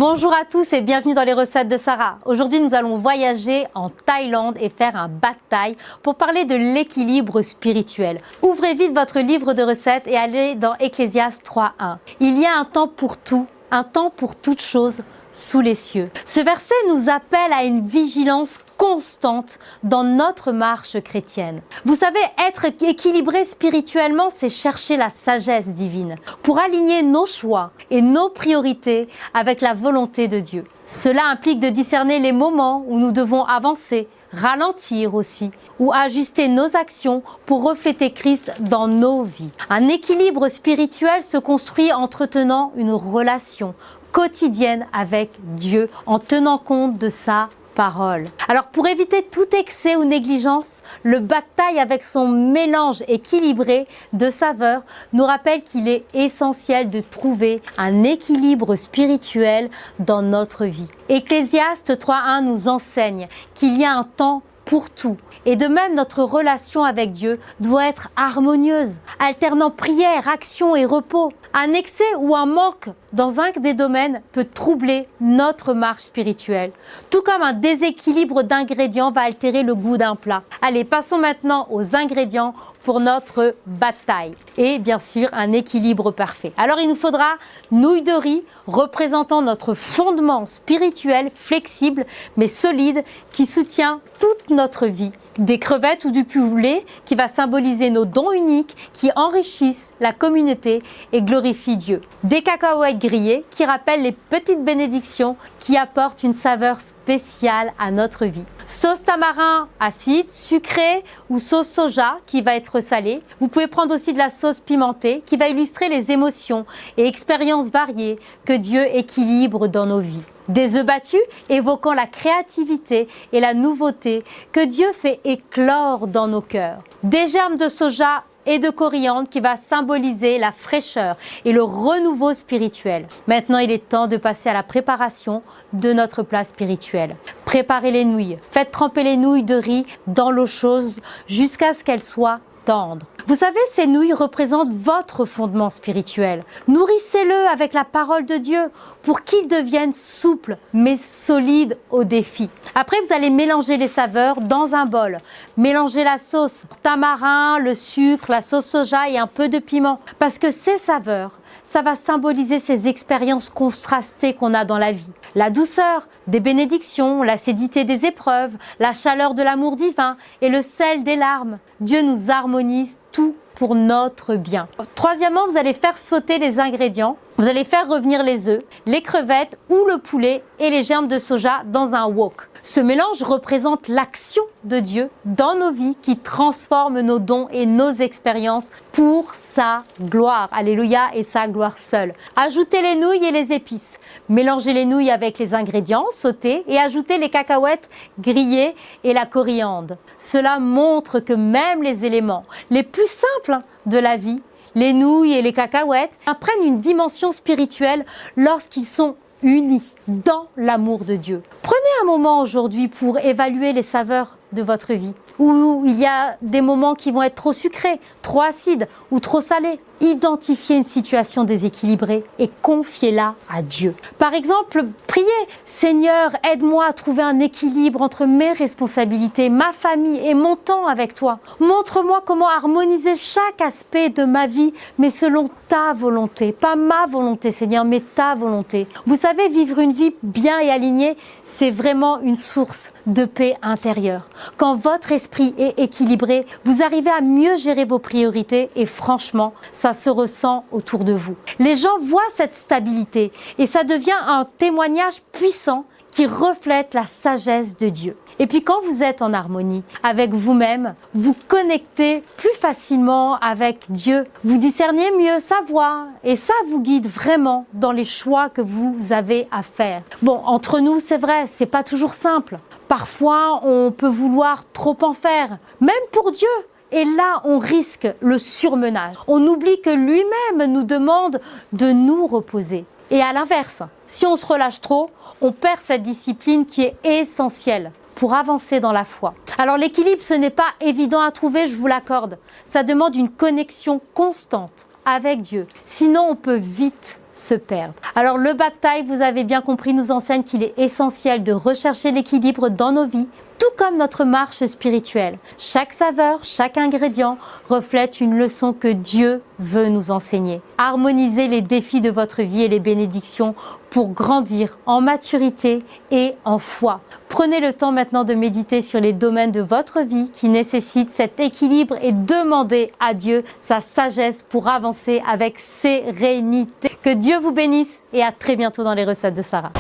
Bonjour à tous et bienvenue dans les recettes de Sarah. Aujourd'hui, nous allons voyager en Thaïlande et faire un bad thai pour parler de l'équilibre spirituel. Ouvrez vite votre livre de recettes et allez dans Ecclésiaste 3:1. Il y a un temps pour tout, un temps pour toute chose sous les cieux. Ce verset nous appelle à une vigilance constante dans notre marche chrétienne. Vous savez, être équilibré spirituellement, c'est chercher la sagesse divine pour aligner nos choix et nos priorités avec la volonté de Dieu. Cela implique de discerner les moments où nous devons avancer, ralentir aussi, ou ajuster nos actions pour refléter Christ dans nos vies. Un équilibre spirituel se construit en entretenant une relation quotidienne avec Dieu, en tenant compte de sa parole. Alors pour éviter tout excès ou négligence, le bad thai avec son mélange équilibré de saveurs nous rappelle qu'il est essentiel de trouver un équilibre spirituel dans notre vie. Ecclésiaste 3:1 nous enseigne qu'il y a un temps pour tout. Et de même, notre relation avec Dieu doit être harmonieuse, alternant prière, action et repos. Un excès ou un manque dans un des domaines peut troubler notre marche spirituelle, tout comme un déséquilibre d'ingrédients va altérer le goût d'un plat. Allez, passons maintenant aux ingrédients pour notre bad thai. Et bien sûr, un équilibre parfait. Alors, il nous faudra nouilles de riz représentant notre fondement spirituel flexible mais solide qui soutient toute notre vie. Des crevettes ou du poulet qui va symboliser nos dons uniques qui enrichissent la communauté et glorifient Dieu. Des cacahuètes grillées qui rappellent les petites bénédictions qui apportent une saveur spéciale à notre vie. Sauce tamarin acide, sucrée ou sauce soja qui va être salée. Vous pouvez prendre aussi de la sauce pimentée qui va illustrer les émotions et expériences variées que Dieu équilibre dans nos vies. Des œufs battus évoquant la créativité et la nouveauté que Dieu fait éclore dans nos cœurs. Des germes de soja et de coriandre qui va symboliser la fraîcheur et le renouveau spirituel. Maintenant, il est temps de passer à la préparation de notre plat spirituel. Préparez les nouilles. Faites tremper les nouilles de riz dans l'eau chaude jusqu'à ce qu'elles soient tendres. Vous savez, ces nouilles représentent votre fondement spirituel. Nourrissez-le avec la parole de Dieu pour qu'il devienne souple mais solide au défi. Après, vous allez mélanger les saveurs dans un bol. Mélangez la sauce tamarin, le sucre, la sauce soja et un peu de piment. Parce que ces saveurs, ça va symboliser ces expériences contrastées qu'on a dans la vie. La douceur des bénédictions, l'acidité des épreuves, la chaleur de l'amour divin et le sel des larmes. Dieu nous harmonise tout pour notre bien. Troisièmement, vous allez faire sauter les ingrédients. Vous allez faire revenir les œufs, les crevettes ou le poulet et les germes de soja dans un wok. Ce mélange représente l'action de Dieu dans nos vies qui transforme nos dons et nos expériences pour sa gloire. Alléluia, et sa gloire seule. Ajoutez les nouilles et les épices. Mélangez les nouilles avec les ingrédients sautés et ajoutez les cacahuètes grillées et la coriandre. Cela montre que même les éléments les plus simples de la vie, les nouilles et les cacahuètes, prennent une dimension spirituelle lorsqu'ils sont unis dans l'amour de Dieu. Prenez un moment aujourd'hui pour évaluer les saveurs de votre vie, où il y a des moments qui vont être trop sucrés, trop acides ou trop salés. Identifiez une situation déséquilibrée et confiez-la à Dieu. Par exemple, priez « Seigneur, aide-moi à trouver un équilibre entre mes responsabilités, ma famille et mon temps avec toi. Montre-moi comment harmoniser chaque aspect de ma vie, mais selon ta volonté. Pas ma volonté, Seigneur, mais ta volonté. » Vous savez, vivre une vie bien et alignée, c'est vraiment une source de paix intérieure. Quand votre esprit est équilibré, vous arrivez à mieux gérer vos priorités et franchement, ça se ressent autour de vous. Les gens voient cette stabilité et ça devient un témoignage puissant qui reflète la sagesse de Dieu. Et puis quand vous êtes en harmonie avec vous-même, vous connectez plus facilement avec Dieu. Vous discernez mieux sa voix et ça vous guide vraiment dans les choix que vous avez à faire. Bon, entre nous, c'est vrai, c'est pas toujours simple. Parfois, on peut vouloir trop en faire, même pour Dieu. Et là, on risque le surmenage. On oublie que lui-même nous demande de nous reposer. Et à l'inverse, si on se relâche trop, on perd cette discipline qui est essentielle pour avancer dans la foi. Alors l'équilibre, ce n'est pas évident à trouver, je vous l'accorde. Ça demande une connexion constante avec Dieu. Sinon, on peut vite se perdent. Alors le bataille, vous avez bien compris, nous enseigne qu'il est essentiel de rechercher l'équilibre dans nos vies, tout comme notre marche spirituelle. Chaque saveur, chaque ingrédient reflète une leçon que Dieu veut nous enseigner. Harmonisez les défis de votre vie et les bénédictions pour grandir en maturité et en foi. Prenez le temps maintenant de méditer sur les domaines de votre vie qui nécessitent cet équilibre et demandez à Dieu sa sagesse pour avancer avec sérénité. Que Dieu vous bénisse et à très bientôt dans les recettes de Sarah.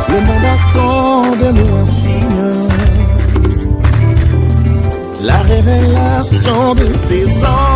Le monde attend de nous un signe, la révélation de tes anges.